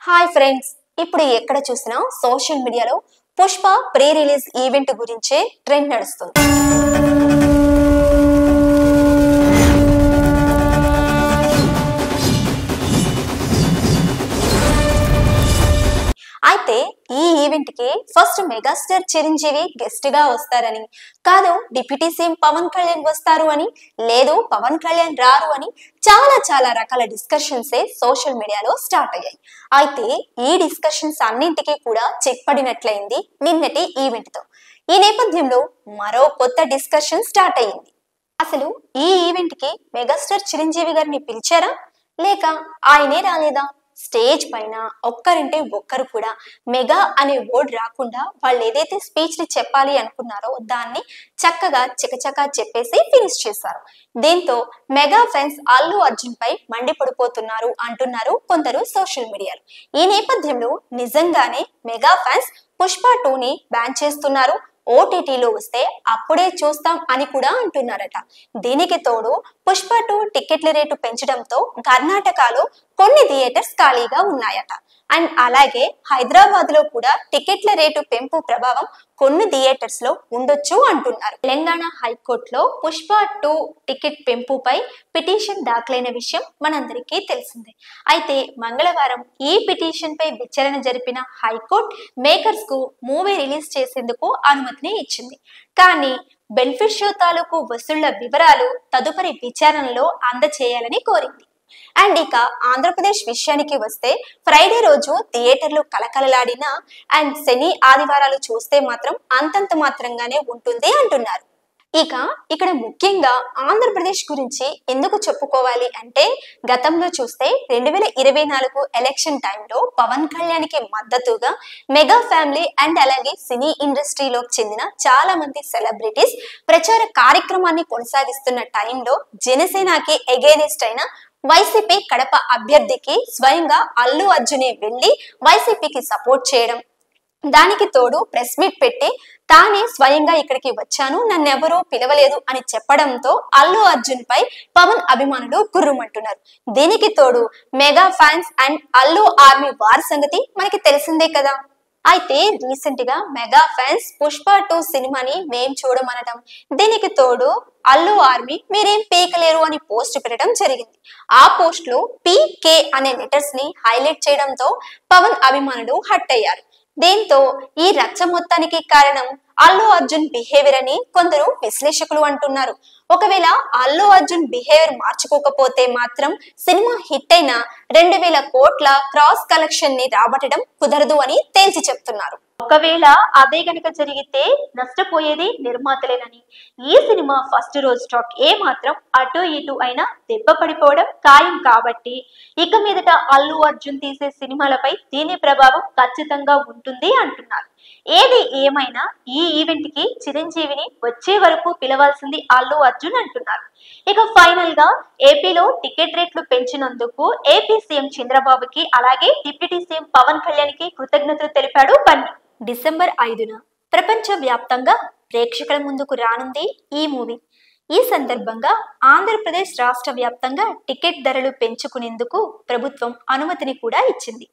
Hi friends, ఇప్పుడు ఎక్కడ చూసినా సోషల్ మీడియాలో పుష్ప ప్రీ రిలీజ్ ఈవెంట్ గురించే ట్రెండ్ నడుస్తుంది. అయితే ఈ ఈవెంట్ కి ఫస్ట్ మెగాస్టార్ చిరంజీవి గెస్ట్ గా వస్తారని, కాదు డిప్యూటీ సీఎం పవన్ కళ్యాణ్ వస్తారు అని, లేదు పవన్ కళ్యాణ్ రారు అని చాలా రకాల డిస్కషన్స్ సోషల్ మీడియాలో స్టార్ట్ అయ్యాయి. అయితే ఈ డిస్కషన్స్ అన్నింటికీ కూడా చెక్ పడినట్లయింది నిన్నటి ఈవెంట్ తో. ఈ నేపథ్యంలో మరో కొత్త డిస్కషన్ స్టార్ట్ అయ్యింది. అసలు ఈ ఈవెంట్ కి మెగాస్టార్ చిరంజీవి గారిని పిలిచారా, లేక ఆయనే రాలేదా? స్టేజ్ పైన ఒక్కరంటే ఒక్కరు కూడా మెగా అనే వర్డ్ రాకుండా వాళ్ళు ఏదైతే స్పీచ్ ని చెప్పాలి అనుకున్నారో దాన్ని చక్కగా చకచకా చెప్పేసి ఫినిష్ చేశారు. దీంతో మెగా ఫ్యాన్స్ అల్లు అర్జున్ పై మండిపడిపోతున్నారు అంటున్నారు కొందరు సోషల్ మీడియాలో. ఈ నేపథ్యంలో నిజంగానే మెగా ఫ్యాన్స్ పుష్ప 2ని బ్యాన్ చేస్తున్నారు, ఓటీటీలో వస్తే అప్పుడే చూస్తాం అని కూడా అంటున్నారట. దీనికి తోడు పుష్ప 2 టికెట్ల రేటు పెంచడంతో కర్ణాటకలో కొన్ని థియేటర్స్ ఖాళీగా ఉన్నాయట. అండ్ అలాగే హైదరాబాద్ లో కూడా టికెట్ల రేటు పెంపు ప్రభావం కొన్ని థియేటర్స్ లో ఉండొచ్చు అంటున్నారు. తెలంగాణ హైకోర్టులో పుష్ప 2 టికెట్ పెంపుపై పిటిషన్ దాఖలైన విషయం మనందరికీ తెలిసిందే. అయితే మంగళవారం ఈ పిటిషన్ పై విచారణ జరిపిన హైకోర్టు మేకర్స్ కు మూవీ రిలీజ్ చేసేందుకు అనుమతిని ఇచ్చింది. కానీ బెనిఫిట్ షో తాలూకు వసూళ్ల వివరాలు తదుపరి విచారణలో అందచేయాలని కోరింది. అండ్ ఇక ఆంధ్రప్రదేశ్ విషయానికి వస్తే ఫ్రైడే రోజు థియేటర్లు కలకలలాడినా అండ్ శని ఆదివారాలు చూస్తే మాత్రం అంతంత మాత్రంగానే ఉంటుంది అంటున్నారు. ఇక ఇక్కడ ముఖ్యంగా ఆంధ్రప్రదేశ్ గురించి ఎందుకు చెప్పుకోవాలి అంటే, గతంలో చూస్తే 2024 ఎలక్షన్ టైంలో పవన్ కళ్యాణ్ కి మద్దతుగా మెగా ఫ్యామిలీ అండ్ అలాగే సినీ ఇండస్ట్రీలోకి చెందిన చాలా మంది సెలబ్రిటీస్ ప్రచార కార్యక్రమాన్ని కొనసాగిస్తున్న టైంలో జనసేనకి ఎగెనిస్ట్ అయిన వైసీపీ కడప అభ్యర్థికి స్వయంగా అల్లు అర్జునే వెళ్లి వైసీపీకి సపోర్ట్ చేయడం, దానికి తోడు ప్రెస్ మీట్ పెట్టి తానే స్వయంగా ఇక్కడికి వచ్చాను, నన్నెవరూ పిలవలేదు అని చెప్పడంతో అల్లు అర్జున్ పై పవన్ అభిమానులు గుర్రుమంటున్నారు. దీనికి తోడు mega fans and Allu army war సంగతి మనకి తెలిసిందే కదా. అయితే రీసెంట్ గా మెగా ఫ్యాన్స్ పుష్ప 2 సినిమాని మేం చూడమనడం, దీనికి తోడు అల్లు ఆర్మీ మీరేం పీకలేరు అని పోస్ట్ పెట్టడం జరిగింది. ఆ పోస్ట్ లో పీకే అనే లెటర్స్ ని హైలైట్ చేయడంతో పవన్ అభిమానులు హట్ అయ్యారు. దీంతో ఈ రచ్చ మొత్తానికి కారణం అల్లు అర్జున్ బిహేవియర్ అని కొందరు విశ్లేషకులు అంటున్నారు. ఒకవేళ అల్లు అర్జున్ బిహేవియర్ మార్చుకోకపోతే మాత్రం సినిమా హిట్ అయిన 2000 కోట్ల క్రాస్ కలెక్షన్ ని రాబట్టడం కుదరదు అని తేల్చి చెప్తున్నారు. ఒకవేళ అదే గనుక జరిగితే నష్టపోయేది నిర్మాతలేనని, ఈ సినిమా ఫస్ట్ రోజు స్టాక్ ఏ మాత్రం అటు ఇటు అయినా దెబ్బ పడిపోవడం ఖాయం కాబట్టి ఇక మీదట అల్లు అర్జున్ తీసే సినిమాలపై దీని ప్రభావం ఖచ్చితంగా ఉంటుంది అంటున్నారు. ఏది ఏమైనా ఈ ఈవెంట్ కి చిరంజీవిని వచ్చే వరకు పిలవాల్సింది అల్లు అర్జున్ అంటున్నారు. ఇక ఫైనల్ గా ఏపీలో టికెట్ రేట్లు పెంచినందుకు ఏపీ సీఎం చంద్రబాబుకి అలాగే డిప్యూటీ సీఎం పవన్ కళ్యాణ్ కి కృతజ్ఞతలు తెలిపాడు బన్నీ. డిసెంబర్ 5న ప్రపంచ వ్యాప్తంగా ప్రేక్షకుల ముందుకు రానుంది ఈ మూవీ. ఈ సందర్భంగా ఆంధ్రప్రదేశ్ రాష్ట్ర వ్యాప్తంగా టికెట్ ధరలు పెంచుకునేందుకు ప్రభుత్వం అనుమతిని కూడా ఇచ్చింది.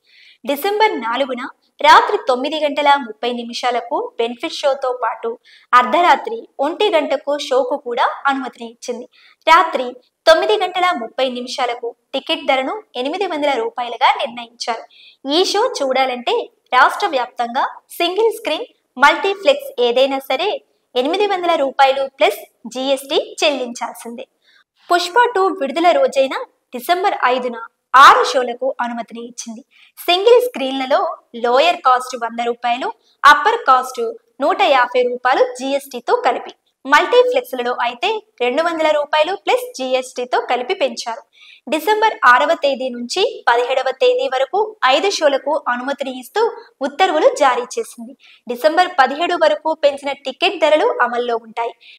డిసెంబర్ 4న రాత్రి 9:30 బెనిఫిట్ షోతో పాటు అర్ధరాత్రి 1 గంటకు షోకు కూడా అనుమతిని ఇచ్చింది. రాత్రి 9:30 టికెట్ ధరను 800 రూపాయలుగా నిర్ణయించారు. ఈ షో చూడాలంటే రాష్ట్ర వ్యాప్తంగా సింగిల్ స్క్రీన్ మల్టీప్లెక్స్ ఏదైనా సరే 800 రూపాయలు ప్లస్ జీఎస్టీ చెల్లించాల్సిందే. పుష్ప 2 విడుదల రోజైన డిసెంబర్ 5న 6 షోలకు అనుమతిని ఇచ్చింది. సింగిల్ స్క్రీన్లలో లోయర్ కాస్ట్ 100 రూపాయలు, అప్పర్ కాస్ట్ 150 రూపాయలు జీఎస్టీతో కలిపి, మల్టీప్లెక్స్లలో అయితే 200 రూపాయలు ప్లస్ జీఎస్టీతో కలిపి పెంచారు. డిసెంబర్ 6వ తేదీ నుంచి 17వ తేదీ వరకు 5 షోలకు అనుమతిని ఇస్తూ ఉత్తర్వులు జారీ చేసింది. డిసెంబర్ 17 వరకు పెంచిన టికెట్ ధరలు అమల్లో ఉంటాయి.